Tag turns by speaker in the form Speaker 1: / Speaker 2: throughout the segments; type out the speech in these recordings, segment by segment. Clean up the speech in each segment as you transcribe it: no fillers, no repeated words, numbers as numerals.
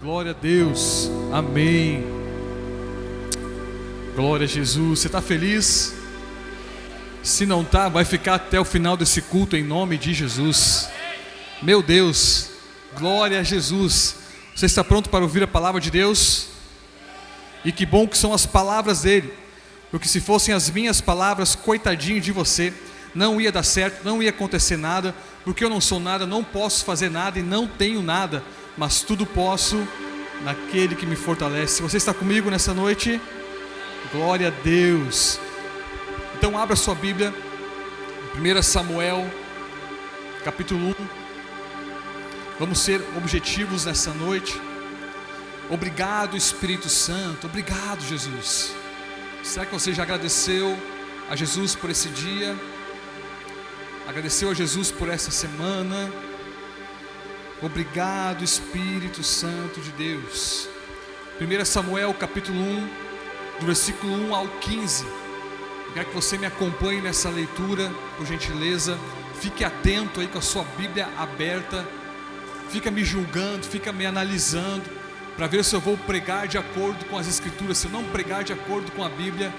Speaker 1: Glória a Deus, amém. Glória a Jesus. Você está feliz? Se não está, vai ficar até o final desse culto em nome de Jesus. Meu Deus, glória a Jesus. Você está pronto para ouvir a palavra de Deus? E que bom que são as palavras dele, porque se fossem as minhas palavras, coitadinho de você, não ia dar certo, não ia acontecer nada, porque eu não sou nada, não posso fazer nada e não tenho nada, mas tudo posso naquele que me fortalece. Você está comigo nessa noite? Glória a Deus. Então abra sua Bíblia, 1 Samuel, capítulo 1. Vamos ser objetivos nessa noite. Obrigado, Espírito Santo, obrigado, Jesus. Será que você já agradeceu a Jesus por esse dia? Agradeceu a Jesus por essa semana? Obrigado, Espírito Santo de Deus. 1 Samuel capítulo 1, do versículo 1 ao 15. Eu quero que você me acompanhe nessa leitura, por gentileza. Fique atento aí com a sua Bíblia aberta. Fica me julgando, fica me analisando, para ver se eu vou pregar de acordo com as Escrituras. Se eu não pregar de acordo com a Bíblia,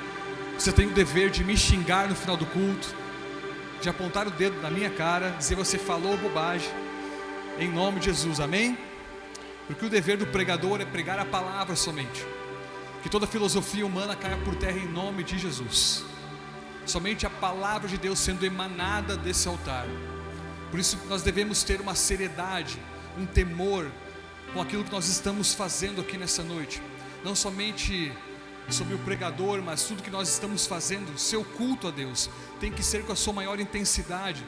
Speaker 1: você tem o dever de me xingar no final do culto, de apontar o dedo na minha cara, dizer você falou bobagem, em nome de Jesus, amém? Porque o dever do pregador é pregar a palavra somente. Que toda filosofia humana caia por terra em nome de Jesus. Somente a palavra de Deus sendo emanada desse altar. Por isso nós devemos ter uma seriedade, um temor com aquilo que nós estamos fazendo aqui nessa noite. Não somente sobre o pregador, mas tudo que nós estamos fazendo. Seu culto a Deus tem que ser com a sua maior intensidade,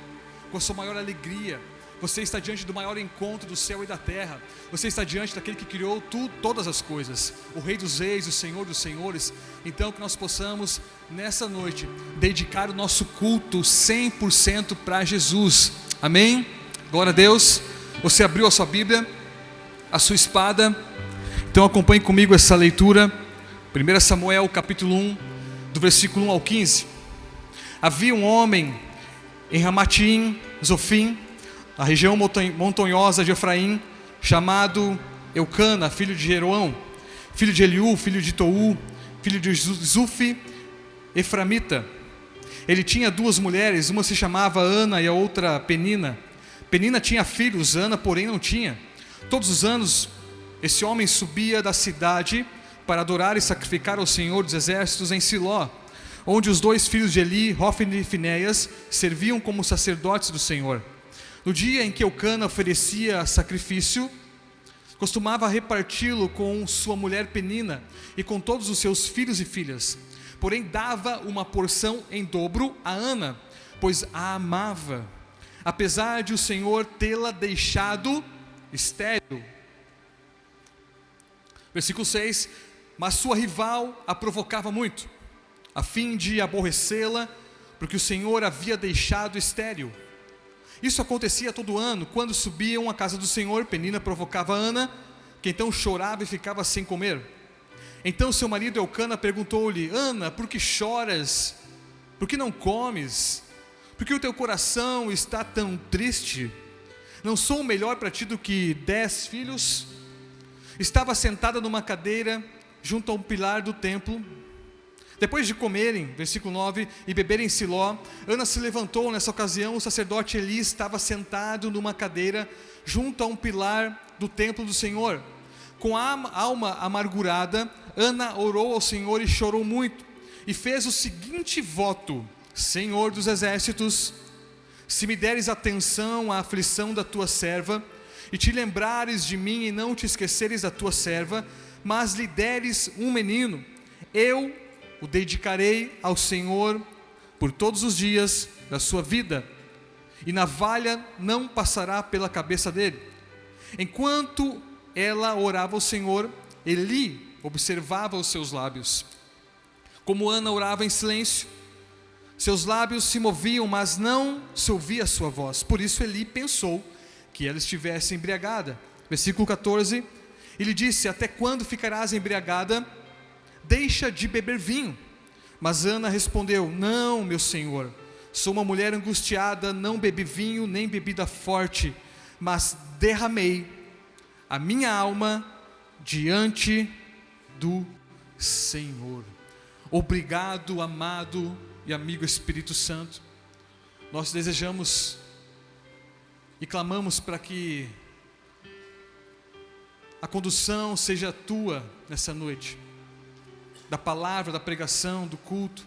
Speaker 1: com a sua maior alegria. Você está diante do maior encontro do céu e da terra. Você está diante daquele que criou todas as coisas, o Rei dos Reis, o Senhor dos Senhores. Então que nós possamos nessa noite dedicar o nosso culto 100% para Jesus, amém? Glória a Deus. Você abriu a sua Bíblia, a sua espada, então acompanhe comigo essa leitura. 1 Samuel capítulo 1, do versículo 1 ao 15. Havia um homem em Ramatim, Zofim, a região montanhosa de Efraim, chamado Eucana, filho de Jeroão, filho de Eliú, filho de Tou, filho de Zufi, Eframita. Ele tinha duas mulheres, uma se chamava Ana e a outra Penina. Penina tinha filhos, Ana porém não tinha. Todos os anos esse homem subia da cidade para adorar e sacrificar ao Senhor dos Exércitos em Siló, onde os dois filhos de Eli, Hofni e Finéias, serviam como sacerdotes do Senhor. No dia em que Eucana oferecia sacrifício, costumava reparti-lo com sua mulher Penina e com todos os seus filhos e filhas. Porém dava uma porção em dobro a Ana, pois a amava, apesar de o Senhor tê-la deixado estéril. Versículo 6. Mas sua rival a provocava muito, a fim de aborrecê-la, porque o Senhor havia deixado estéril. Isso acontecia todo ano, quando subiam à casa do Senhor. Penina provocava Ana, que então chorava e ficava sem comer. Então seu marido Eucana perguntou-lhe: Ana, por que choras? Por que não comes? Por que o teu coração está tão triste? Não sou melhor para ti do que 10 filhos? Estava sentada numa cadeira junto a um pilar do templo. Depois de comerem, versículo 9, e beberem em Siló, Ana se levantou. Nessa ocasião o sacerdote Eli estava sentado numa cadeira junto a um pilar do templo do Senhor. Com a alma amargurada, Ana orou ao Senhor e chorou muito, e fez o seguinte voto: Senhor dos exércitos, se me deres atenção à aflição da tua serva, e te lembrares de mim e não te esqueceres da tua serva, mas lhe deres um menino, eu o dedicarei ao Senhor por todos os dias da sua vida, e navalha não passará pela cabeça dele. Enquanto ela orava ao Senhor, Eli observava os seus lábios. Como Ana orava em silêncio, seus lábios se moviam, mas não se ouvia a sua voz. Por isso Eli pensou que ela estivesse embriagada. Versículo 14. Ele disse: até quando ficarás embriagada? Deixa de beber vinho. Mas Ana respondeu: não, meu senhor, sou uma mulher angustiada, não bebi vinho nem bebida forte, mas derramei a minha alma diante do Senhor. Obrigado, amado e amigo Espírito Santo. Nós desejamos e clamamos para que a condução seja tua nessa noite, da palavra, da pregação, do culto,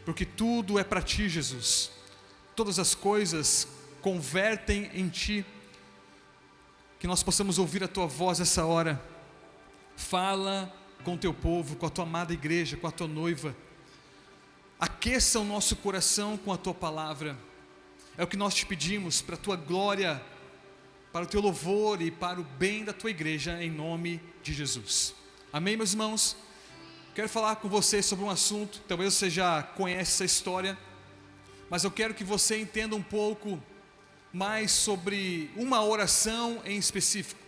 Speaker 1: porque tudo é para ti, Jesus. Todas as coisas convertem em ti. Que nós possamos ouvir a tua voz essa hora. Fala com o teu povo, com a tua amada igreja, com a tua noiva. Aqueça o nosso coração com a tua palavra. É o que nós te pedimos, para a tua glória, para o teu louvor e para o bem da tua igreja, em nome de Jesus. Amém, meus irmãos? Quero falar com você sobre um assunto, talvez você já conhece essa história, mas eu quero que você entenda um pouco mais sobre uma oração em específico.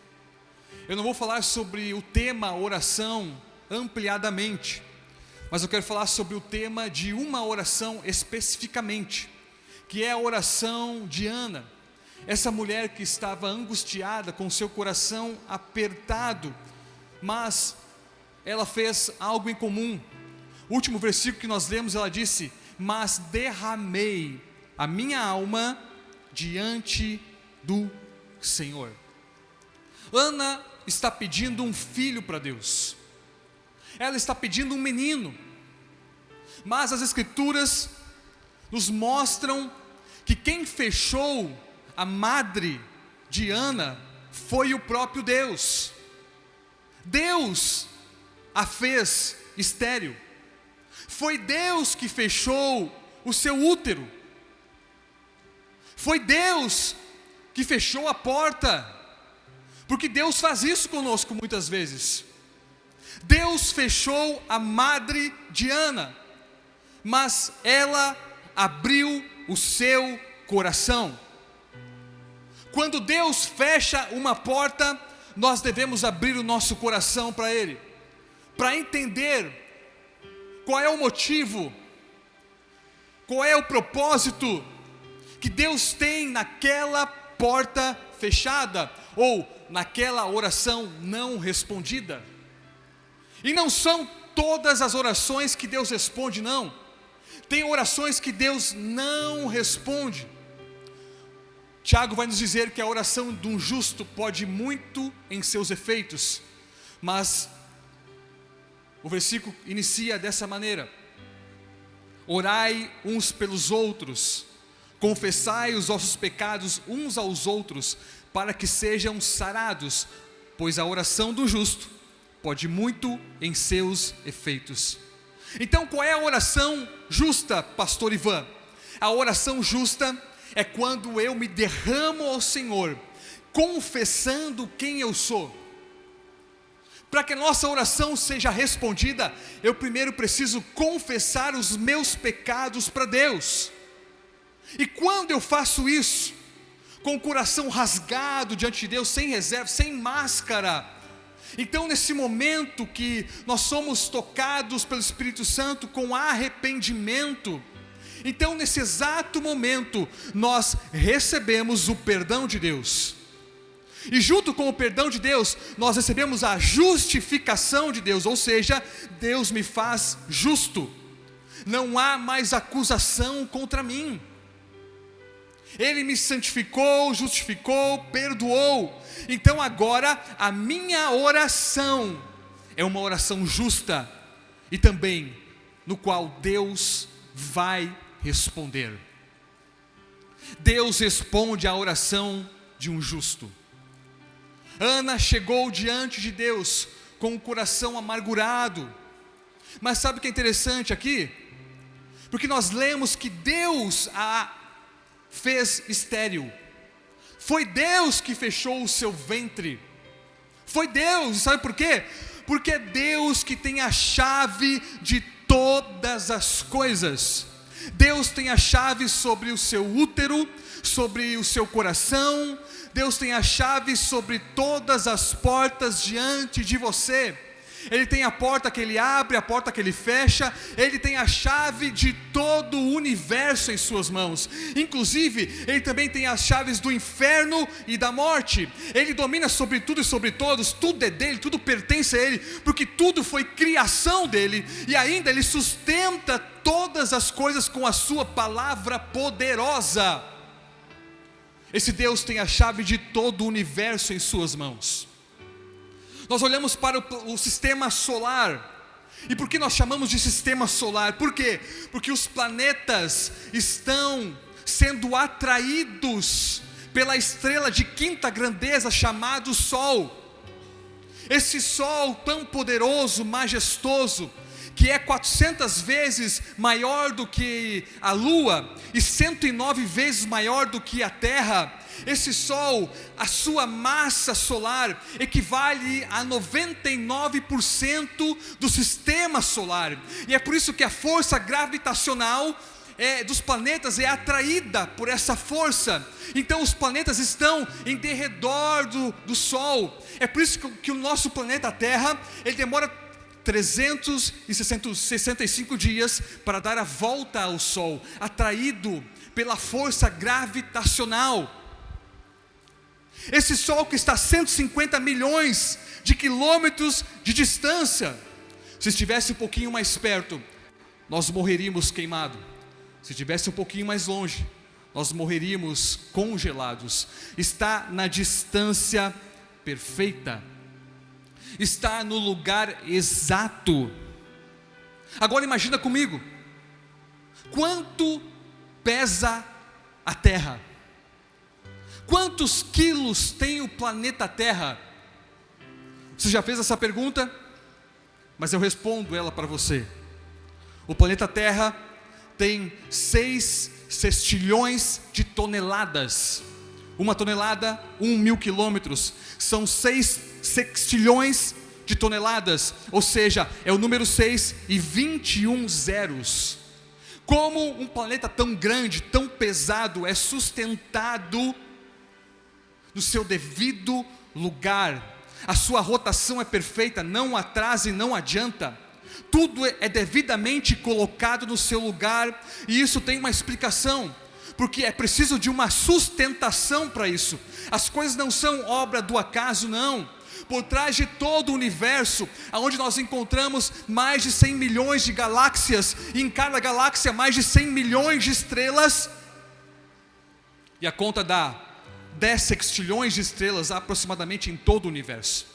Speaker 1: Eu não vou falar sobre o tema oração ampliadamente, mas eu quero falar sobre o tema de uma oração especificamente, que é a oração de Ana, essa mulher que estava angustiada, com seu coração apertado, mas ela fez algo em comum. O último versículo que nós lemos, ela disse: mas derramei a minha alma diante do Senhor. Ana está pedindo um filho para Deus, ela está pedindo um menino, mas as Escrituras nos mostram que quem fechou a madre de Ana foi o próprio Deus. Deus a fez estéril, foi Deus que fechou o seu útero, foi Deus que fechou a porta, porque Deus faz isso conosco muitas vezes. Deus fechou a madre de Ana, mas ela abriu o seu coração. Quando Deus fecha uma porta, nós devemos abrir o nosso coração para Ele, para entender qual é o motivo, qual é o propósito que Deus tem naquela porta fechada, ou naquela oração não respondida. E não são todas as orações que Deus responde, não. Tem orações que Deus não responde. Tiago vai nos dizer que a oração de um justo pode muito em seus efeitos, mas o versículo inicia dessa maneira: orai uns pelos outros, confessai os vossos pecados uns aos outros, para que sejam sarados, pois a oração do justo pode muito em seus efeitos. Então, qual é a oração justa, pastor Ivan? A oração justa é quando eu me derramo ao Senhor, confessando quem eu sou. Para que a nossa oração seja respondida, eu primeiro preciso confessar os meus pecados para Deus. E quando eu faço isso, com o coração rasgado diante de Deus, sem reserva, sem máscara, então nesse momento que nós somos tocados pelo Espírito Santo com arrependimento, então nesse exato momento nós recebemos o perdão de Deus, e junto com o perdão de Deus nós recebemos a justificação de Deus, ou seja, Deus me faz justo, não há mais acusação contra mim. Ele me santificou, justificou, perdoou. Então agora a minha oração é uma oração justa, e também no qual Deus vai responder. Deus responde à oração de um justo. Ana chegou diante de Deus com o coração amargurado, mas sabe o que é interessante aqui? Porque nós lemos que Deus a fez estéril, foi Deus que fechou o seu ventre, foi Deus, sabe por quê? Porque é Deus que tem a chave de todas as coisas. Deus tem a chave sobre o seu útero, sobre o seu coração. Deus tem a chave sobre todas as portas diante de você. Ele tem a porta que ele abre, a porta que ele fecha. Ele tem a chave de todo o universo em suas mãos. Inclusive, ele também tem as chaves do inferno e da morte. Ele domina sobre tudo e sobre todos. Tudo é dele, tudo pertence a ele, porque tudo foi criação dele. E ainda ele sustenta todas as coisas com a sua palavra poderosa. Esse Deus tem a chave de todo o universo em suas mãos. Nós olhamos para o sistema solar. E por que nós chamamos de sistema solar? Por quê? Porque os planetas estão sendo atraídos pela estrela de quinta grandeza chamado Sol. Esse Sol tão poderoso, majestoso, que é 400 vezes maior do que a Lua e 109 vezes maior do que a Terra. Esse Sol, a sua massa solar equivale a 99% do sistema solar. E é por isso que a força gravitacional dos planetas é atraída por essa força. Então os planetas estão em derredor do Sol. É por isso que o nosso planeta Terra, ele demora 365 dias para dar a volta ao Sol, atraído pela força gravitacional. Esse Sol que está a 150 milhões de quilômetros de distância, se estivesse um pouquinho mais perto, nós morreríamos queimados. Se estivesse um pouquinho mais longe, nós morreríamos congelados. Está na distância perfeita, está no lugar exato. Agora imagina comigo, quanto pesa a Terra? Quantos quilos tem o planeta Terra? Você já fez essa pergunta? Mas eu respondo ela para você. O planeta Terra tem 6 sextilhões de toneladas. Uma tonelada, 1.000 quilômetros. São 6 sextilhões de toneladas. Ou seja, é o número 6 e 21 zeros. Como um planeta tão grande, tão pesado, é sustentado no seu devido lugar? A sua rotação é perfeita, não atrasa e não adianta. Tudo é devidamente colocado no seu lugar. E isso tem uma explicação, porque é preciso de uma sustentação para isso. As coisas não são obra do acaso, não. Por trás de todo o universo, onde nós encontramos mais de 100 milhões de galáxias, e em cada galáxia mais de 100 milhões de estrelas, e a conta dá 10 sextilhões de estrelas aproximadamente em todo o universo.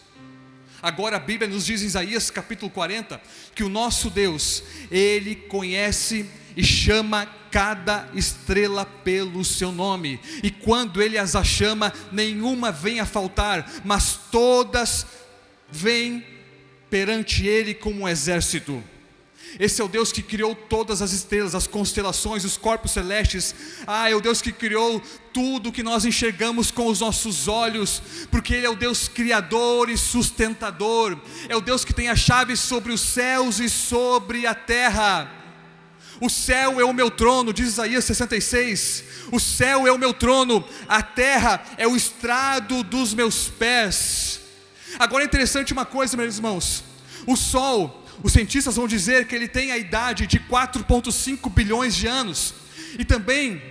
Speaker 1: Agora a Bíblia nos diz em Isaías capítulo 40, que o nosso Deus, Ele conhece e chama cada estrela pelo seu nome, e quando Ele as chama, nenhuma vem a faltar, mas todas vêm perante Ele como um exército. Esse é o Deus que criou todas as estrelas, as constelações, os corpos celestes. É o Deus que criou tudo que nós enxergamos com os nossos olhos, porque Ele é o Deus criador e sustentador. É o Deus que tem a chave sobre os céus e sobre a terra. O céu é o meu trono, diz Isaías 66. O céu é o meu trono, a terra é o estrado dos meus pés. Agora é interessante uma coisa, meus irmãos. O Sol, os cientistas vão dizer que ele tem a idade de 4,5 bilhões de anos. E também,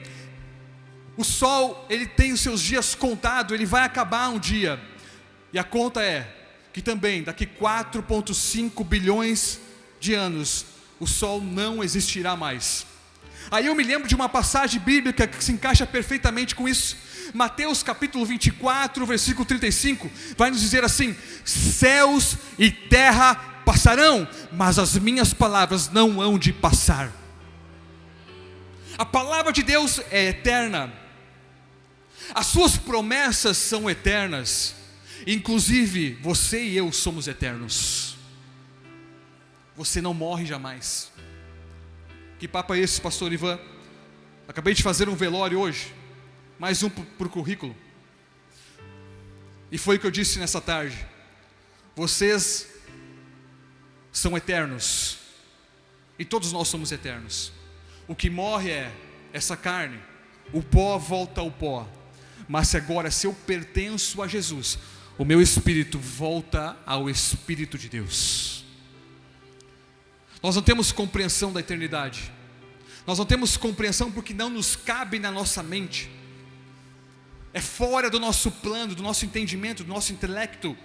Speaker 1: o Sol, ele tem os seus dias contados, ele vai acabar um dia. E a conta é que também, daqui 4,5 bilhões de anos, o Sol não existirá mais. Aí eu me lembro de uma passagem bíblica que se encaixa perfeitamente com isso. Mateus capítulo 24, versículo 35, vai nos dizer assim: céus e terra passarão, mas as minhas palavras não hão de passar. A palavra de Deus é eterna, as suas promessas são eternas, inclusive você e eu somos eternos. Você não morre jamais. Que papo é esse, pastor Ivan? Acabei de fazer um velório hoje, mais um para o currículo, e foi o que eu disse nessa tarde: vocês são eternos, e todos nós somos eternos. O que morre é essa carne, o pó volta ao pó. Mas agora, se eu pertenço a Jesus, o meu espírito volta ao Espírito de Deus. Nós não temos compreensão da eternidade, nós não temos compreensão porque não nos cabe na nossa mente, é fora do nosso plano, do nosso entendimento, do nosso intelecto.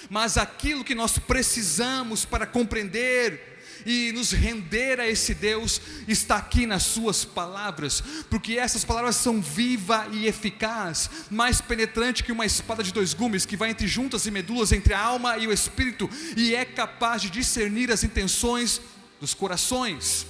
Speaker 1: Mas aquilo que nós precisamos para compreender e nos render a esse Deus está aqui nas suas palavras, porque essas palavras são viva e eficaz, mais penetrante que uma espada de dois gumes, que vai entre juntas e medulas, entre a alma e o espírito, e é capaz de discernir as intenções dos corações.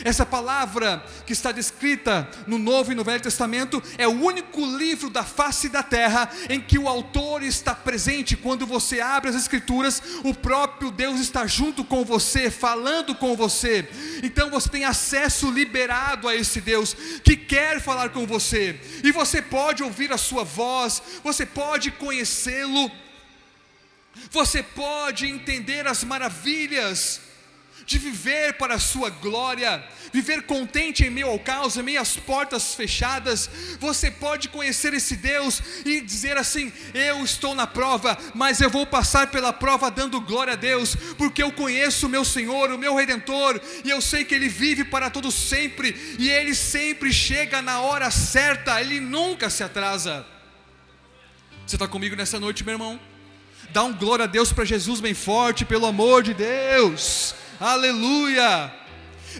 Speaker 1: Essa palavra que está descrita no Novo e no Velho Testamento é o único livro da face da terra em que o autor está presente. Quando você abre as Escrituras, o próprio Deus está junto com você, falando com você. Então você tem acesso liberado a esse Deus que quer falar com você, e você pode ouvir a sua voz, você pode conhecê-lo, você pode entender as maravilhas de viver para a sua glória, viver contente em meio ao caos, em meio às portas fechadas. Você pode conhecer esse Deus e dizer assim: eu estou na prova, mas eu vou passar pela prova dando glória a Deus, porque eu conheço o meu Senhor, o meu Redentor, e eu sei que Ele vive para todo sempre, e Ele sempre chega na hora certa, Ele nunca se atrasa. Você está comigo nessa noite, meu irmão? Dá um glória a Deus para Jesus bem forte, pelo amor de Deus. Aleluia!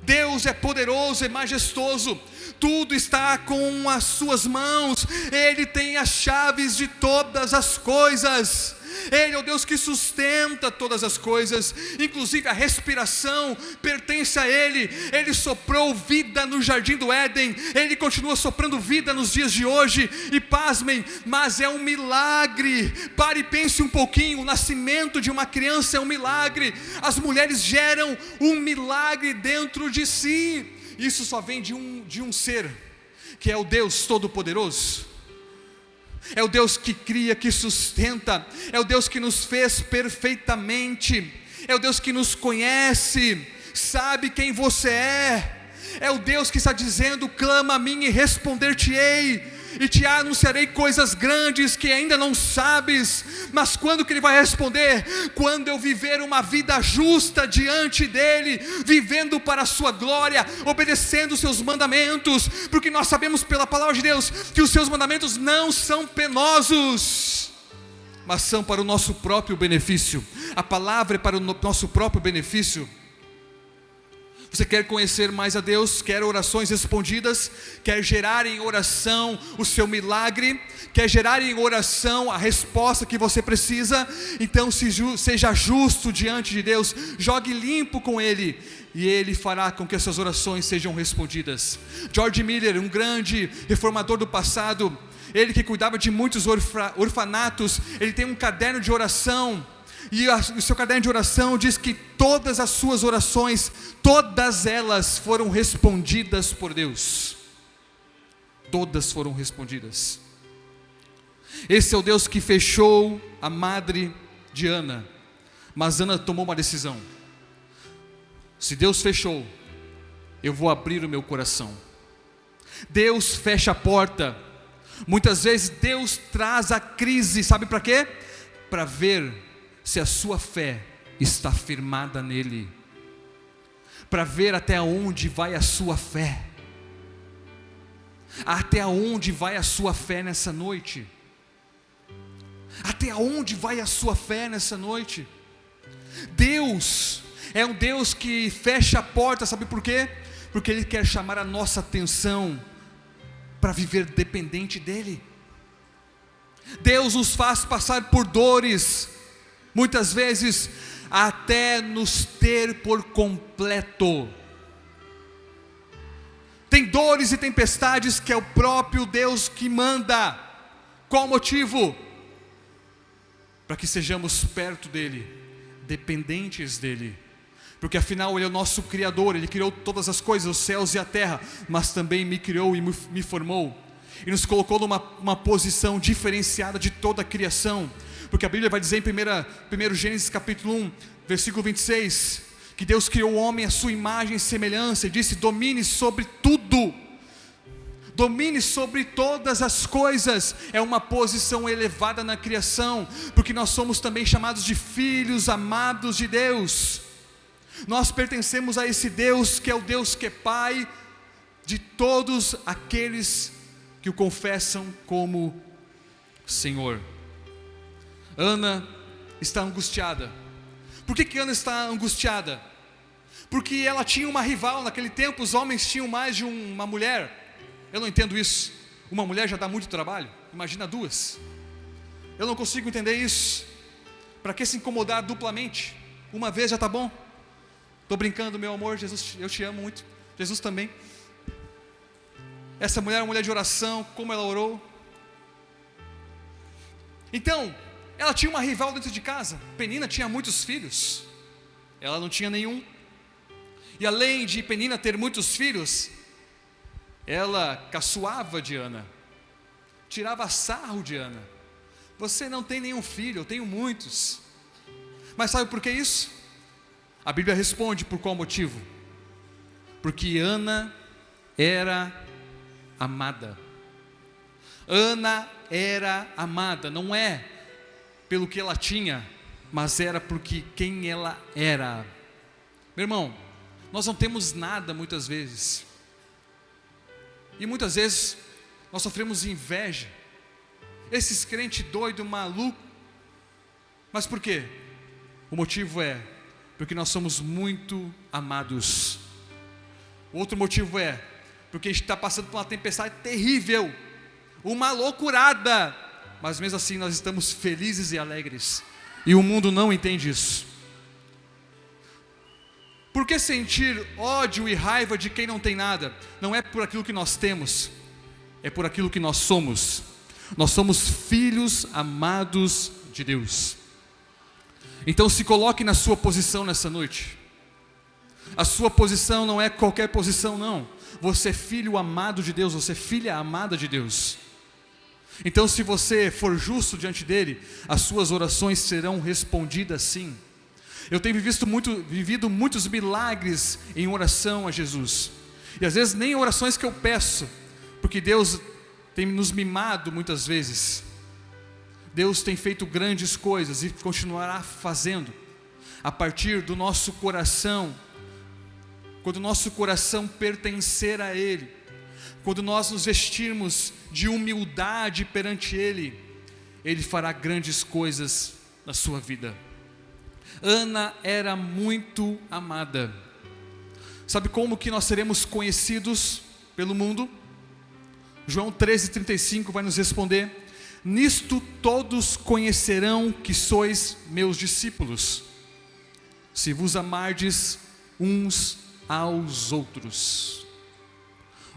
Speaker 1: Deus é poderoso e majestoso, tudo está com as suas mãos, Ele tem as chaves de todas as coisas, Ele é o Deus que sustenta todas as coisas, inclusive a respiração pertence a Ele. Ele soprou vida no jardim do Éden, Ele continua soprando vida nos dias de hoje, e pasmem, mas é um milagre. Pare e pense um pouquinho, o nascimento de uma criança é um milagre, as mulheres geram um milagre dentro de si. Isso só vem de um ser, que é o Deus Todo-Poderoso. É o Deus que cria, que sustenta, é o Deus que nos fez perfeitamente, é o Deus que nos conhece, sabe quem você é o Deus que está dizendo: clama a mim e responder-te-ei, e te anunciarei coisas grandes que ainda não sabes. Mas quando que Ele vai responder? Quando eu viver uma vida justa diante dEle, vivendo para a sua glória, obedecendo os seus mandamentos, porque nós sabemos pela palavra de Deus que os seus mandamentos não são penosos, mas são para o nosso próprio benefício. A palavra é para o nosso próprio benefício. Você quer conhecer mais a Deus? Quer orações respondidas? Quer gerar em oração o seu milagre? Quer gerar em oração a resposta que você precisa? Então seja justo diante de Deus, jogue limpo com Ele, e Ele fará com que essas orações sejam respondidas. George Miller, um grande reformador do passado, ele que cuidava de muitos orfanatos, ele tem um caderno de oração, e o seu caderno de oração diz que todas as suas orações, todas elas foram respondidas por Deus. Todas foram respondidas. Esse é o Deus que fechou a madre de Ana, mas Ana tomou uma decisão: se Deus fechou, eu vou abrir o meu coração. Deus fecha a porta. Muitas vezes Deus traz a crise, sabe para quê? Para ver se a sua fé está firmada nele, para ver até onde vai a sua fé, até onde vai a sua fé nessa noite, até onde vai a sua fé nessa noite. Deus é um Deus que fecha a porta, sabe por quê? Porque Ele quer chamar a nossa atenção para viver dependente dEle. Deus nos faz passar por dores, muitas vezes até nos ter por completo. Tem dores e tempestades que é o próprio Deus que manda. Qual o motivo? Para que sejamos perto dEle, dependentes dEle, porque afinal Ele é o nosso Criador. Ele criou todas as coisas, os céus e a terra, mas também me criou e me formou, e nos colocou numa posição diferenciada de toda a criação. Porque a Bíblia vai dizer em 1 Gênesis capítulo 1, versículo 26, que Deus criou o homem à sua imagem e semelhança, e disse: domine sobre tudo, domine sobre todas as coisas, é uma posição elevada na criação, porque nós somos também chamados de filhos amados de Deus. Nós pertencemos a esse Deus que é o Deus que é Pai de todos aqueles que o confessam como Senhor. Ana está angustiada. Por que Ana está angustiada? Porque ela tinha uma rival. Naquele tempo os homens tinham mais de uma mulher. Eu não entendo isso. Uma mulher já dá muito trabalho, imagina duas. Eu não consigo entender isso. Para que se incomodar duplamente? Uma vez já está bom. Estou brincando, meu amor, Jesus, eu te amo muito, Jesus também. Essa mulher é uma mulher de oração, como ela orou. Então, ela tinha uma rival dentro de casa. Penina tinha muitos filhos, ela não tinha nenhum. E além de Penina ter muitos filhos, ela caçoava de Ana, tirava sarro de Ana. Você não tem nenhum filho, eu tenho muitos. Mas sabe por que isso? A Bíblia responde por qual motivo? Porque Ana era amada. Ana era amada, não é pelo que ela tinha, mas era porque quem ela era. Meu irmão, nós não temos nada muitas vezes, e muitas vezes nós sofremos inveja, esses crentes doidos, malucos. Mas por quê? O motivo é porque nós somos muito amados. Outro motivo é porque a gente está passando por uma tempestade terrível, uma loucurada, mas mesmo assim nós estamos felizes e alegres, e o mundo não entende isso. Por que sentir ódio e raiva de quem não tem nada? Não é por aquilo que nós temos, é por aquilo que nós somos. Nós somos filhos amados de Deus. Então se coloque na sua posição nessa noite. A sua posição não é qualquer posição, não. Você é filho amado de Deus, você é filha amada de Deus. Então se você for justo diante dele, as suas orações serão respondidas sim. Eu tenho vivido muitos milagres em oração a Jesus. E às vezes nem orações que eu peço, porque Deus tem nos mimado muitas vezes. Deus tem feito grandes coisas e continuará fazendo, a partir do nosso coração. Quando o nosso coração pertencer a Ele, quando nós nos vestirmos de humildade perante Ele, Ele fará grandes coisas na sua vida. Ana era muito amada. Sabe como que nós seremos conhecidos pelo mundo? João 13:35 vai nos responder: nisto todos conhecerão que sois meus discípulos, se vos amardes uns aos outros.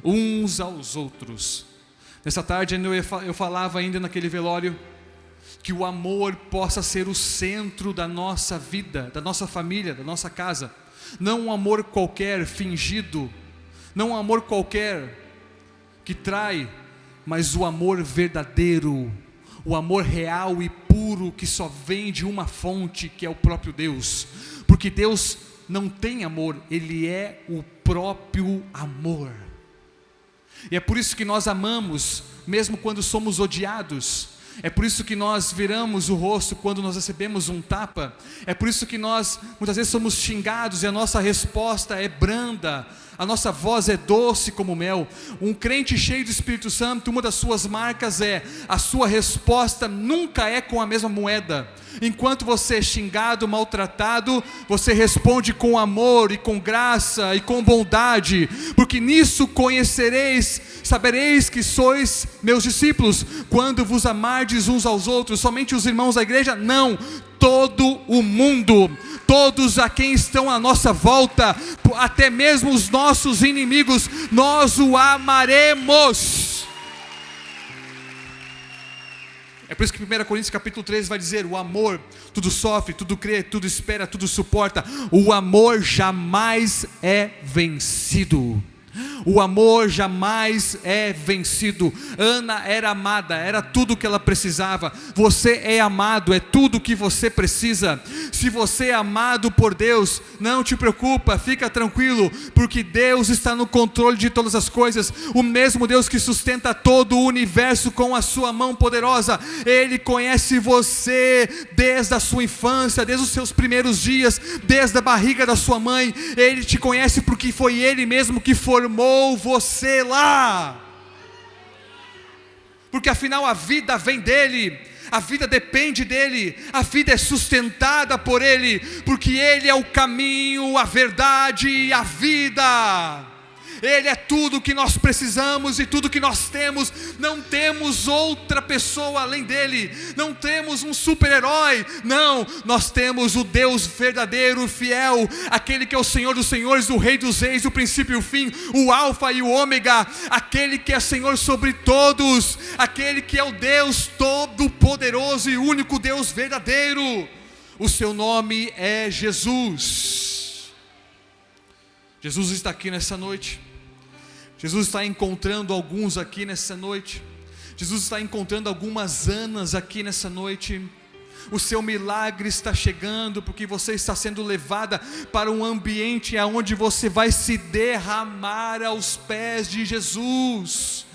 Speaker 1: Uns aos outros. Nessa tarde eu falava ainda naquele velório, que o amor possa ser o centro da nossa vida, da nossa família, da nossa casa. Não um amor qualquer, fingido, não um amor qualquer que trai, mas o amor verdadeiro, o amor real e puro, que só vem de uma fonte, que é o próprio Deus. Porque Deus não tem amor, Ele é o próprio amor. E é por isso que nós amamos, mesmo quando somos odiados. É por isso que nós viramos o rosto quando nós recebemos um tapa. É por isso que nós muitas vezes somos xingados e a nossa resposta é branda, a nossa voz é doce como mel. Um crente cheio do Espírito Santo, uma das suas marcas é: a sua resposta nunca é com a mesma moeda. Enquanto você é xingado, maltratado, você responde com amor e com graça e com bondade, porque nisso conhecereis, sabereis que sois meus discípulos, quando vos amardes uns aos outros. Somente os irmãos da igreja? Não, todo o mundo, todos a quem estão à nossa volta, até mesmo os nossos inimigos, nós o amaremos. É por isso que 1 Coríntios capítulo 13 vai dizer: o amor tudo sofre, tudo crê, tudo espera, tudo suporta. O amor jamais é vencido. O amor jamais é vencido. Ana era amada, era tudo o que ela precisava. Você é amado, é tudo o que você precisa. Se você é amado por Deus, não te preocupa, fica tranquilo, porque Deus está no controle de todas as coisas. O mesmo Deus que sustenta todo o universo com a sua mão poderosa, Ele conhece você desde a sua infância, desde os seus primeiros dias, desde a barriga da sua mãe. Ele te conhece porque foi Ele mesmo que formou você lá. Porque afinal a vida vem dEle, a vida depende dEle, a vida é sustentada por Ele, porque Ele é o caminho, a verdade e a vida. Ele é tudo o que nós precisamos e tudo que nós temos. Não temos outra pessoa além dele, não temos um super-herói, não, nós temos o Deus verdadeiro, fiel, aquele que é o Senhor dos senhores, o Rei dos reis, o princípio e o fim, o alfa e o ômega, aquele que é Senhor sobre todos, aquele que é o Deus todo-poderoso e único Deus verdadeiro. O seu nome é Jesus. Jesus está aqui nessa noite. Jesus está encontrando alguns aqui nessa noite. Jesus está encontrando algumas Anas aqui nessa noite. O seu milagre está chegando, porque você está sendo levada para um ambiente onde você vai se derramar aos pés de Jesus.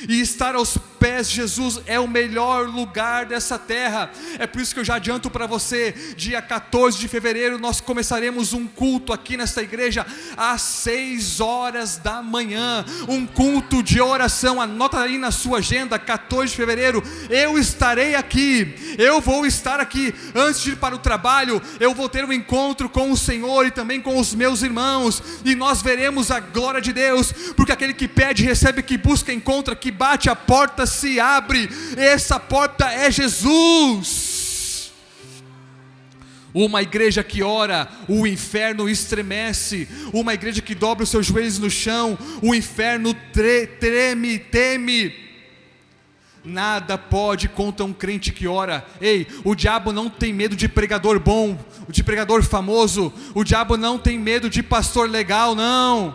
Speaker 1: E estar aos pés de Jesus é o melhor lugar dessa terra. É por isso que eu já adianto para você, dia 14 de fevereiro nós começaremos um culto aqui nesta igreja às 6 horas da manhã, um culto de oração. Anota aí na sua agenda, 14 de fevereiro, eu estarei aqui, eu vou estar aqui. Antes de ir para o trabalho, eu vou ter um encontro com o Senhor e também com os meus irmãos, e nós veremos a glória de Deus, porque aquele que pede recebe, que busca encontra, que bate a porta se abre. Essa porta é Jesus. Uma igreja que ora, o inferno estremece. Uma igreja que dobra os seus joelhos no chão, o inferno treme, teme. Nada pode contra um crente que ora. Ei, o diabo não tem medo de pregador bom, de pregador famoso. O diabo não tem medo de pastor legal, não.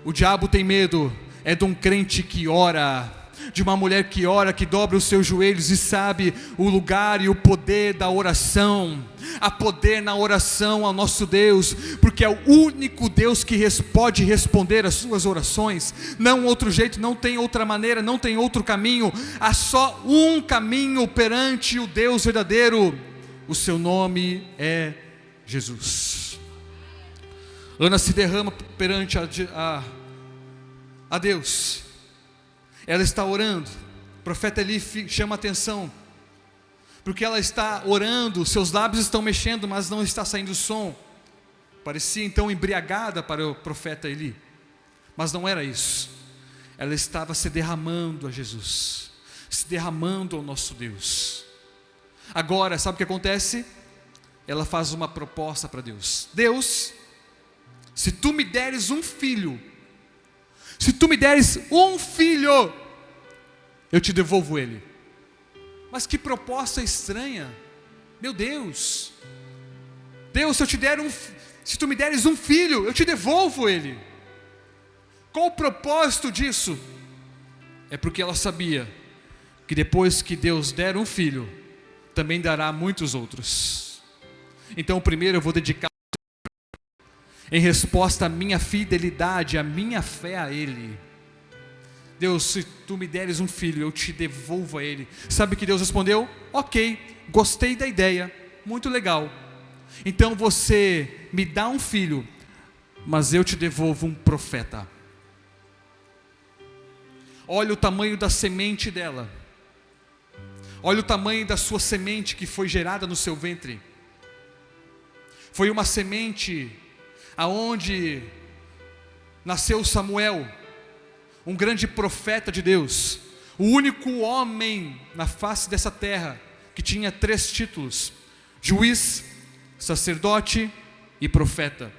Speaker 1: O diabo tem medo de um crente que ora, de uma mulher que ora, que dobra os seus joelhos e sabe o lugar e o poder da oração. Há poder na oração ao nosso Deus, porque é o único Deus que pode responder às suas orações. Não outro jeito, não tem outra maneira, não tem outro caminho. Há só um caminho perante o Deus verdadeiro. O seu nome é Jesus. Ana se derrama perante a Deus. Ela está orando. O profeta Eli chama a atenção, porque ela está orando, seus lábios estão mexendo, mas não está saindo som. Parecia então embriagada para o profeta Eli, mas não era isso. Ela estava se derramando a Jesus, se derramando ao nosso Deus. Agora, sabe o que acontece? Ela faz uma proposta para Deus. Deus, se tu me deres um filho, se tu me deres um filho, eu te devolvo ele. Mas que proposta estranha. Meu Deus, Deus, se tu me deres um filho, eu te devolvo ele. Qual o propósito disso? É porque ela sabia que depois que Deus der um filho, também dará muitos outros. Então primeiro eu vou dedicar em resposta à minha fidelidade, à minha fé a Ele. Deus, se tu me deres um filho, eu te devolvo a Ele. Sabe o que Deus respondeu? Ok, gostei da ideia, muito legal. Então você me dá um filho, mas eu te devolvo um profeta. Olha o tamanho da semente dela. Olha o tamanho da sua semente que foi gerada no seu ventre. Foi uma semente aonde nasceu Samuel, um grande profeta de Deus, o único homem na face dessa terra que tinha 3 títulos: juiz, sacerdote e profeta.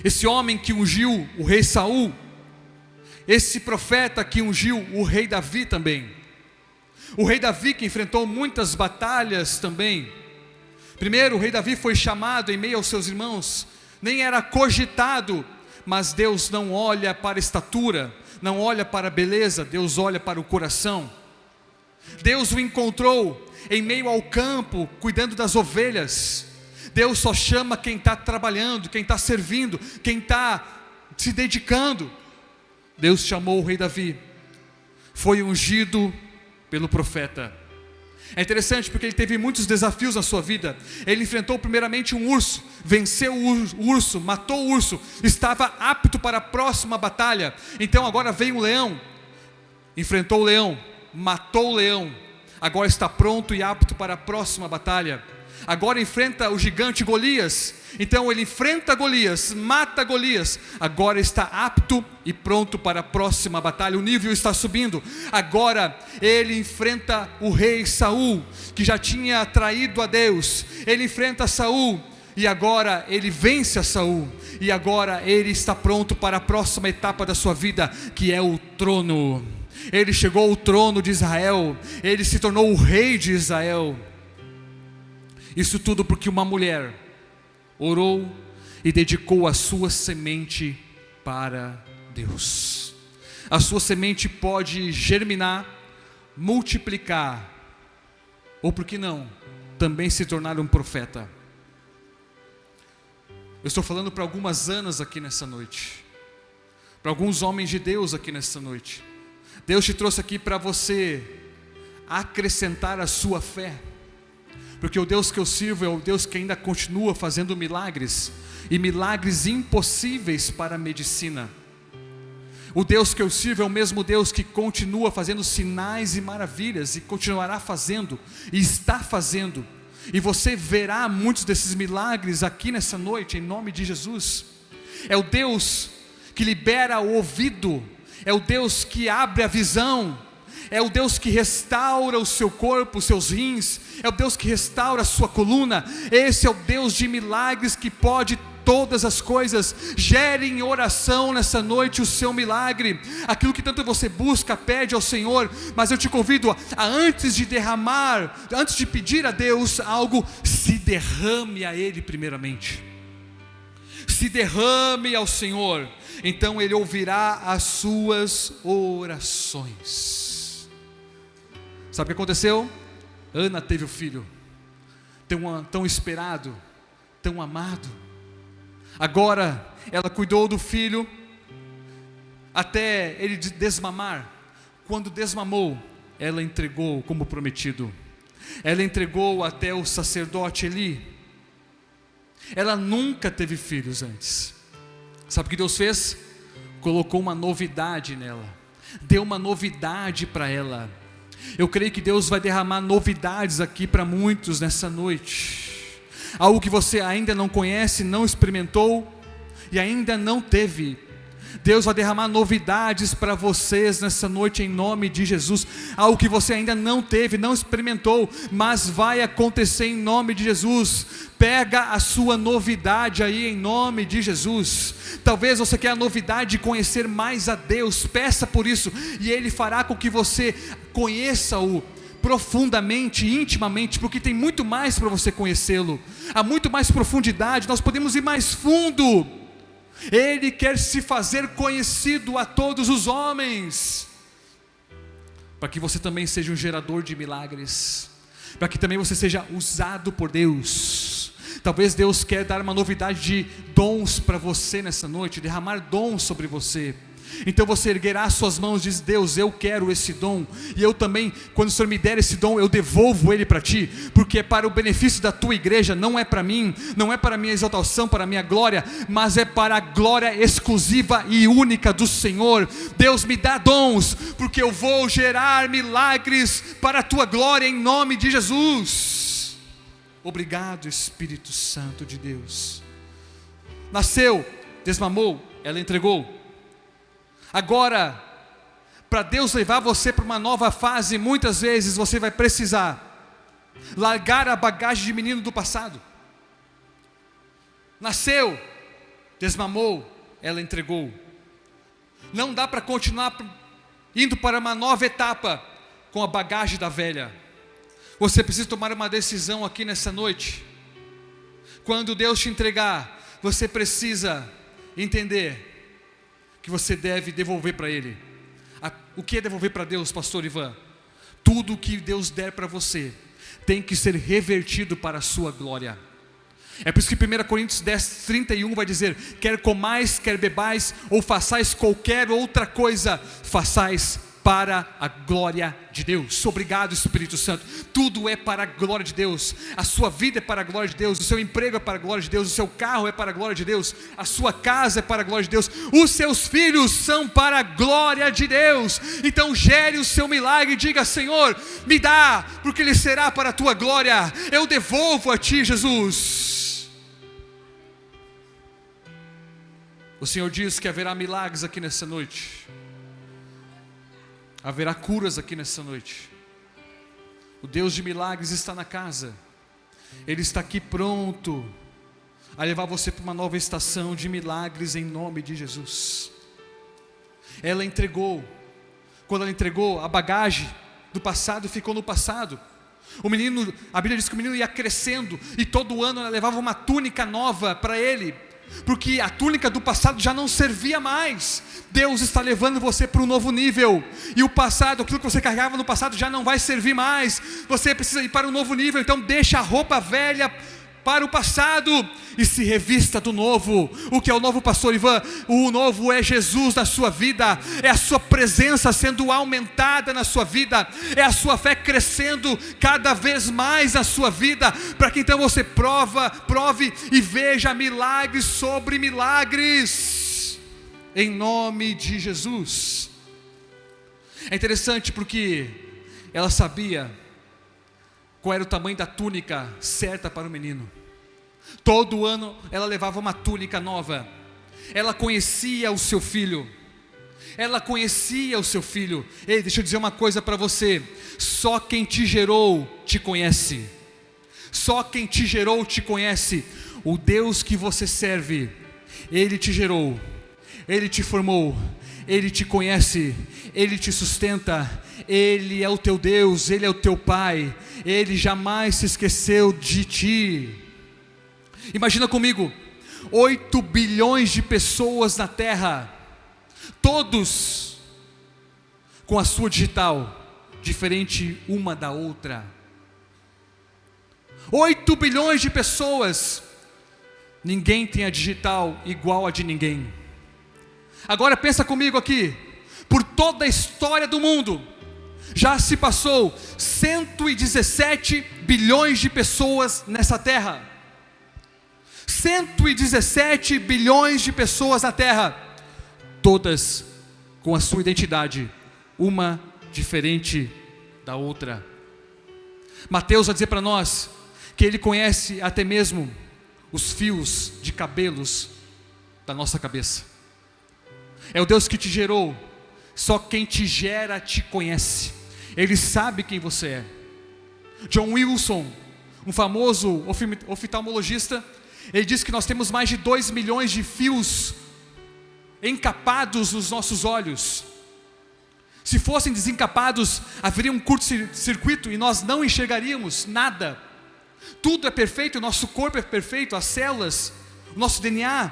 Speaker 1: Esse homem que ungiu o rei Saul, esse profeta que ungiu o rei Davi também. O rei Davi que enfrentou muitas batalhas também. Primeiro, o rei Davi foi chamado em meio aos seus irmãos, nem era cogitado, mas Deus não olha para a estatura, não olha para a beleza, Deus olha para o coração. Deus o encontrou em meio ao campo, cuidando das ovelhas. Deus só chama quem está trabalhando, quem está servindo, quem está se dedicando. Deus chamou o rei Davi, foi ungido pelo profeta. É interessante porque ele teve muitos desafios na sua vida. Ele enfrentou primeiramente um urso, venceu o urso, matou o urso, estava apto para a próxima batalha. Então agora veio um leão, enfrentou o leão, matou o leão, agora está pronto e apto para a próxima batalha. Agora enfrenta o gigante Golias, então ele enfrenta Golias, mata Golias, agora está apto e pronto para a próxima batalha. O nível está subindo. Agora ele enfrenta o rei Saul, que já tinha traído a Deus. Ele enfrenta Saul e agora ele vence a Saul, e agora ele está pronto para a próxima etapa da sua vida, que é o trono. Ele chegou ao trono de Israel, ele se tornou o rei de Israel. Isso tudo porque uma mulher orou e dedicou a sua semente para Deus. A sua semente pode germinar, multiplicar, ou por que não, também se tornar um profeta. Eu estou falando para algumas Anas aqui nessa noite, para alguns homens de Deus aqui nessa noite. Deus te trouxe aqui para você acrescentar a sua fé, porque o Deus que eu sirvo é o Deus que ainda continua fazendo milagres, e milagres impossíveis para a medicina. O Deus que eu sirvo é o mesmo Deus que continua fazendo sinais e maravilhas, e continuará fazendo, e está fazendo, e você verá muitos desses milagres aqui nessa noite, em nome de Jesus. É o Deus que libera o ouvido, é o Deus que abre a visão, é o Deus que restaura o seu corpo, os seus rins, é o Deus que restaura a sua coluna. Esse é o Deus de milagres, que pode todas as coisas. Gere em oração nessa noite o seu milagre, aquilo que tanto você busca, pede ao Senhor. Mas eu te convido a antes de derramar, antes de pedir a Deus algo, se derrame a Ele primeiramente. Se derrame ao Senhor, então Ele ouvirá as suas orações. Sabe o que aconteceu? Ana teve o filho, tão esperado, tão amado. Agora ela cuidou do filho até ele desmamar. Quando desmamou, ela entregou como prometido. Ela entregou até o sacerdote Eli. Ela nunca teve filhos antes. Sabe o que Deus fez? Colocou uma novidade nela, deu uma novidade para ela. Eu creio que Deus vai derramar novidades aqui para muitos nessa noite. Algo que você ainda não conhece, não experimentou e ainda não teve. Deus vai derramar novidades para vocês nessa noite em nome de Jesus. Algo que você ainda não teve, não experimentou, mas vai acontecer em nome de Jesus. Pega a sua novidade aí em nome de Jesus. Talvez você quer a novidade de conhecer mais a Deus. Peça por isso e Ele fará com que você conheça-o profundamente, intimamente, porque tem muito mais para você conhecê-lo. Há muito mais profundidade, nós podemos ir mais fundo. Ele quer se fazer conhecido a todos os homens, para que você também seja um gerador de milagres, para que também você seja usado por Deus. Talvez Deus quer dar uma novidade de dons para você nessa noite, derramar dons sobre você. Então você erguerá suas mãos e diz: Deus, eu quero esse dom, e eu também, quando o Senhor me der esse dom, eu devolvo ele para Ti, porque é para o benefício da Tua igreja, não é para mim, não é para a minha exaltação, para a minha glória, mas é para a glória exclusiva e única do Senhor. Deus, me dá dons, porque eu vou gerar milagres para a Tua glória, em nome de Jesus. Obrigado, Espírito Santo de Deus. Nasceu, desmamou, ela entregou. Agora, para Deus levar você para uma nova fase, muitas vezes você vai precisar largar a bagagem de menino do passado. Nasceu, desmamou, ela entregou. Não dá para continuar indo para uma nova etapa com a bagagem da velha. Você precisa tomar uma decisão aqui nessa noite. Quando Deus te entregar, você precisa entender que você deve devolver para Ele. O que é devolver para Deus, pastor Ivan? Tudo que Deus der para você tem que ser revertido para a sua glória. É por isso que 1 Coríntios 10:31 vai dizer: quer comais, quer bebais, ou façais qualquer outra coisa, façais para a glória de Deus. Obrigado, Espírito Santo. Tudo é para a glória de Deus. A sua vida é para a glória de Deus. O seu emprego é para a glória de Deus. O seu carro é para a glória de Deus. A sua casa é para a glória de Deus. Os seus filhos são para a glória de Deus. Então gere o seu milagre e diga: Senhor, me dá, porque ele será para a tua glória. Eu devolvo a ti, Jesus. O Senhor diz que haverá milagres aqui nessa noite. Haverá curas aqui nessa noite. O Deus de milagres está na casa. Ele está aqui pronto a levar você para uma nova estação de milagres em nome de Jesus. Ela entregou. Quando ela entregou, a bagagem do passado ficou no passado. O menino, a Bíblia diz que o menino ia crescendo, e todo ano ela levava uma túnica nova para ele, porque a túnica do passado já não servia mais. Deus está levando você para um novo nível, e o passado, aquilo que você carregava no passado já não vai servir mais. Você precisa ir para um novo nível. Então deixa a roupa velha para o passado e se revista do novo. O que é o novo, pastor Ivan? O novo é Jesus na sua vida, é a sua presença sendo aumentada na sua vida, é a sua fé crescendo cada vez mais na sua vida, para que então você prove e veja milagres sobre milagres, em nome de Jesus. É interessante porque ela sabia qual era o tamanho da túnica certa para o menino. Todo ano ela levava uma túnica nova. Ela conhecia o seu filho. Ela conhecia o seu filho. Ei, deixa eu dizer uma coisa para você: só quem te gerou te conhece. Só quem te gerou te conhece. O Deus que você serve, Ele te gerou, Ele te formou, Ele te conhece, Ele te sustenta, Ele é o teu Deus, Ele é o teu Pai, Ele jamais se esqueceu de ti. Imagina comigo, 8 bilhões de pessoas na terra, todos com a sua digital diferente uma da outra. 8 bilhões de pessoas, ninguém tem a digital igual a de ninguém. Agora pensa comigo aqui, por toda a história do mundo, já se passou 117 bilhões de pessoas nessa terra. 117 bilhões de pessoas na terra, todas com a sua identidade, uma diferente da outra. Mateus vai dizer para nós que Ele conhece até mesmo os fios de cabelos da nossa cabeça. É o Deus que te gerou. Só quem te gera te conhece. Ele sabe quem você é. John Wilson, um famoso oftalmologista, ele diz que nós temos mais de 2 milhões de fios encapados nos nossos olhos. Se fossem desencapados, haveria um curto-circuito e nós não enxergaríamos nada. Tudo é perfeito, o nosso corpo é perfeito, as células, o nosso DNA.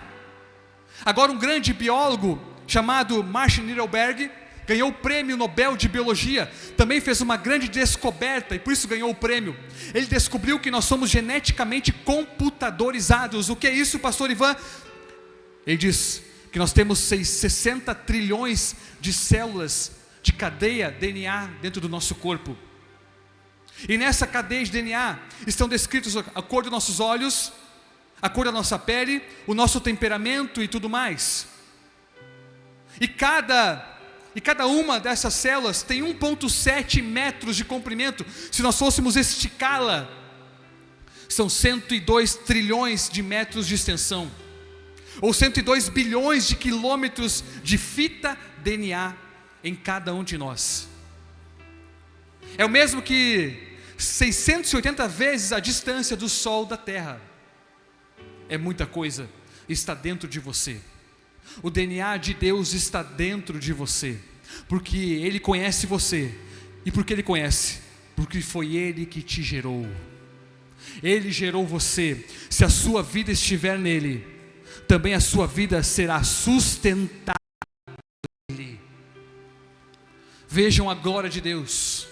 Speaker 1: Agora um grande biólogo chamado Marshall Niederberg ganhou o prêmio Nobel de Biologia, também fez uma grande descoberta e por isso ganhou o prêmio. Ele descobriu que nós somos geneticamente computadorizados. O que é isso, pastor Ivan? Ele diz que nós temos 60 trilhões de células de cadeia DNA dentro do nosso corpo. E nessa cadeia de DNA estão descritos a cor dos nossos olhos, a cor da nossa pele, o nosso temperamento e tudo mais. E cada uma dessas células tem 1,7 metros de comprimento. Se nós fôssemos esticá-la, são 102 trilhões de metros de extensão, ou 102 bilhões de quilômetros de fita DNA em cada um de nós. É o mesmo que 680 vezes a distância do Sol da Terra. É muita coisa, está dentro de você. O DNA de Deus está dentro de você, porque Ele conhece você. E por que Ele conhece? Porque foi Ele que te gerou. Ele gerou você. Se a sua vida estiver nele, também a sua vida será sustentada por Ele. Vejam a glória de Deus.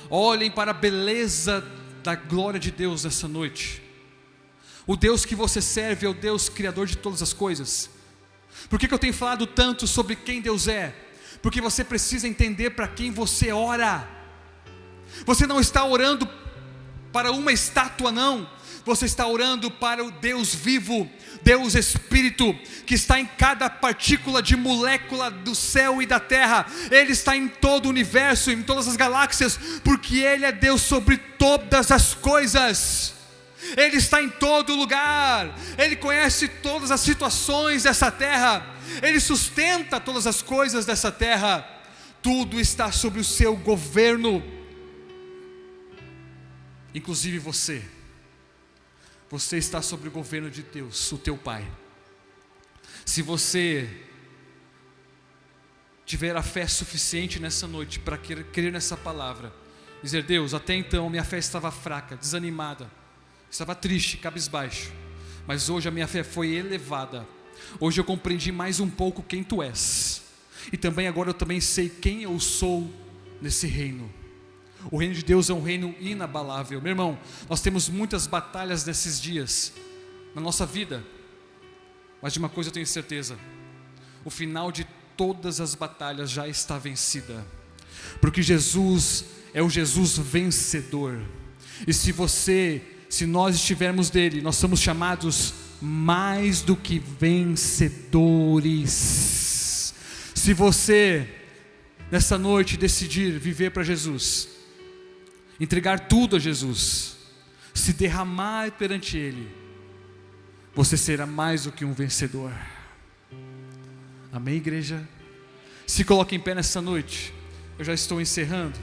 Speaker 1: Olhem para a beleza da glória de Deus nessa noite. O Deus que você serve é o Deus criador de todas as coisas. Por que eu tenho falado tanto sobre quem Deus é? Porque você precisa entender para quem você ora. Você não está orando para uma estátua, não. Você está orando para o Deus vivo, Deus Espírito, que está em cada partícula de molécula do céu e da terra. Ele está em todo o universo, em todas as galáxias, porque Ele é Deus sobre todas as coisas. Ele está em todo lugar. Ele conhece todas as situações dessa terra. Ele sustenta todas as coisas dessa terra. Tudo está sob o seu governo, inclusive você. Você está sob o governo de Deus, o teu Pai. Se você tiver a fé suficiente nessa noite para crer nessa palavra, dizer: Deus, até então minha fé estava fraca, desanimada, estava triste, cabisbaixo, mas hoje a minha fé foi elevada. Hoje eu compreendi mais um pouco quem Tu és, e também agora eu também sei quem eu sou nesse reino. O reino de Deus é um reino inabalável. Meu irmão, nós temos muitas batalhas nesses dias na nossa vida, mas de uma coisa eu tenho certeza: o final de todas as batalhas já está vencida, porque Jesus é o Jesus vencedor. E se nós estivermos dele, nós somos chamados mais do que vencedores. Se você nessa noite decidir viver para Jesus, entregar tudo a Jesus, se derramar perante Ele, você será mais do que um vencedor. Amém, igreja? Se coloque em pé nessa noite. Eu já estou encerrando.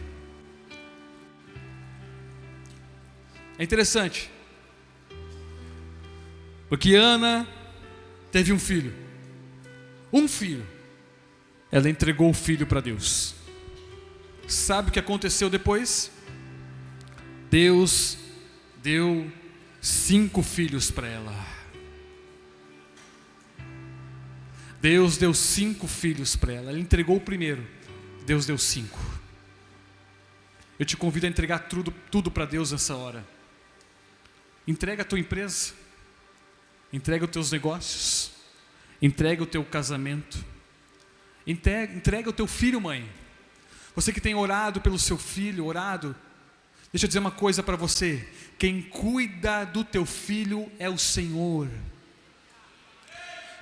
Speaker 1: É interessante, porque Ana teve um filho. Ela entregou o filho para Deus. Sabe o que aconteceu depois? Deus deu 5 filhos para ela. Deus deu 5 filhos para ela. Ela entregou o primeiro, Deus deu 5. Eu te convido a entregar tudo para Deus nessa hora. Entrega a tua empresa, entrega os teus negócios, entrega o teu casamento, entrega o teu filho, mãe. Você que tem orado pelo seu filho, deixa eu dizer uma coisa para você: quem cuida do teu filho é o Senhor,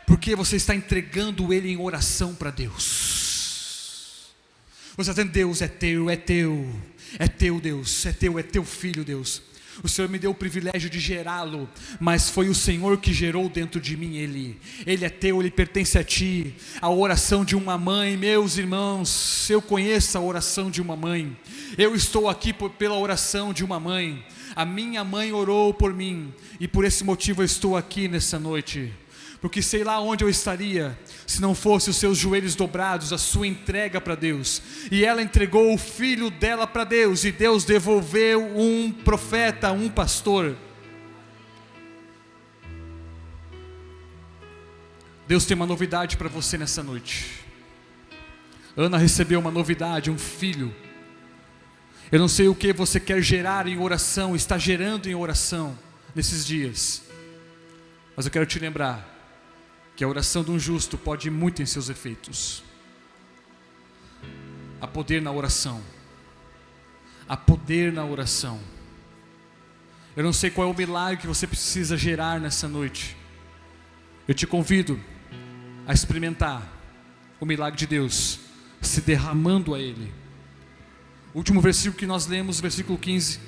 Speaker 1: porque você está entregando ele em oração para Deus. Você está dizendo: Deus, é teu Deus, é teu filho, Deus. O Senhor me deu o privilégio de gerá-lo, mas foi o Senhor que gerou dentro de mim ele é teu, ele pertence a ti. A oração de uma mãe, meus irmãos, eu conheço a oração de uma mãe. Eu estou aqui pela oração de uma mãe. A minha mãe orou por mim, e por esse motivo eu estou aqui nessa noite. Porque sei lá onde eu estaria se não fosse os seus joelhos dobrados, a sua entrega para Deus. E ela entregou o filho dela para Deus, e Deus devolveu um profeta, um pastor. Deus tem uma novidade para você nessa noite. Ana recebeu uma novidade, um filho. Eu não sei o que você quer gerar em oração, está gerando em oração nesses dias, mas eu quero te lembrar que a oração de um justo pode ir muito em seus efeitos. Há poder na oração. Há poder na oração. Eu não sei qual é o milagre que você precisa gerar nessa noite. Eu te convido a experimentar o milagre de Deus se derramando a Ele. O último versículo que nós lemos, versículo 15,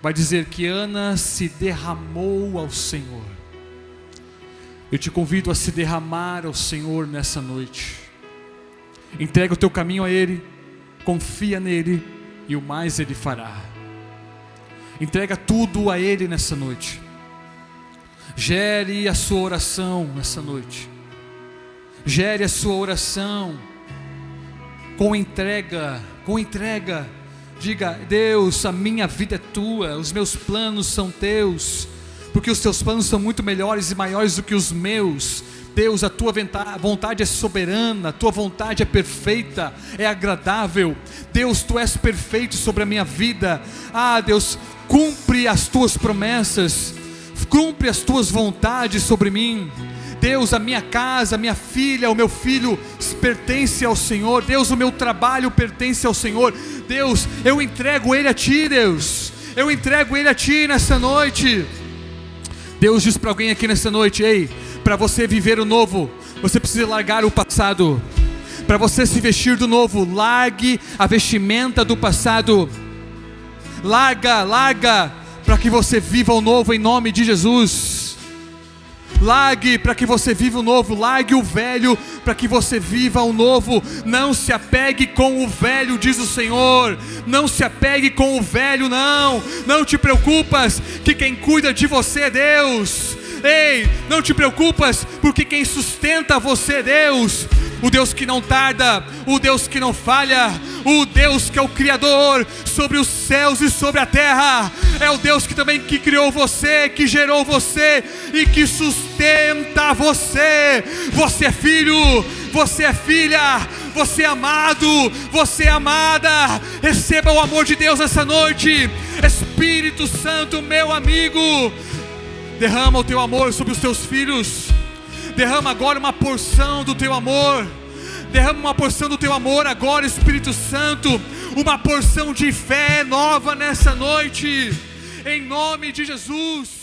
Speaker 1: vai dizer que Ana se derramou ao Senhor. Eu te convido a se derramar ao Senhor nessa noite. Entrega o teu caminho a Ele, confia nele, e o mais Ele fará. Entrega tudo a Ele nessa noite. Gere a sua oração nessa noite. Gere a sua oração com entrega. Diga: Deus, a minha vida é tua, os meus planos são teus, porque os teus planos são muito melhores e maiores do que os meus. Deus, a tua vontade é soberana, a tua vontade é perfeita, é agradável. Deus, tu és perfeito sobre a minha vida. Deus, cumpre as tuas promessas, cumpre as tuas vontades sobre mim. Deus, a minha casa, a minha filha, o meu filho pertence ao Senhor. Deus, o meu trabalho pertence ao Senhor. Deus, eu entrego ele a Ti, Deus. Eu entrego ele a Ti nessa noite. Deus diz para alguém aqui nessa noite: ei, para você viver o novo, você precisa largar o passado. Para você se vestir do novo, largue a vestimenta do passado. Larga, para que você viva o novo em nome de Jesus. Largue para que você viva o novo. Largue o velho para que você viva o novo. Não se apegue com o velho, diz o Senhor. Não se apegue com o velho, não. Não te preocupas, que quem cuida de você é Deus. Ei, não te preocupas, porque quem sustenta você é Deus. O Deus que não tarda, o Deus que não falha, o Deus que é o Criador sobre os céus e sobre a terra. É o Deus que também que criou você, que gerou você e que sustenta você. Você é filho, você é filha, você é amado, você é amada. Receba o amor de Deus essa noite. Espírito Santo, meu amigo, derrama o teu amor sobre os teus filhos. Derrama agora uma porção do teu amor. Derrama uma porção do teu amor agora, Espírito Santo. Uma porção de fé nova nessa noite, em nome de Jesus.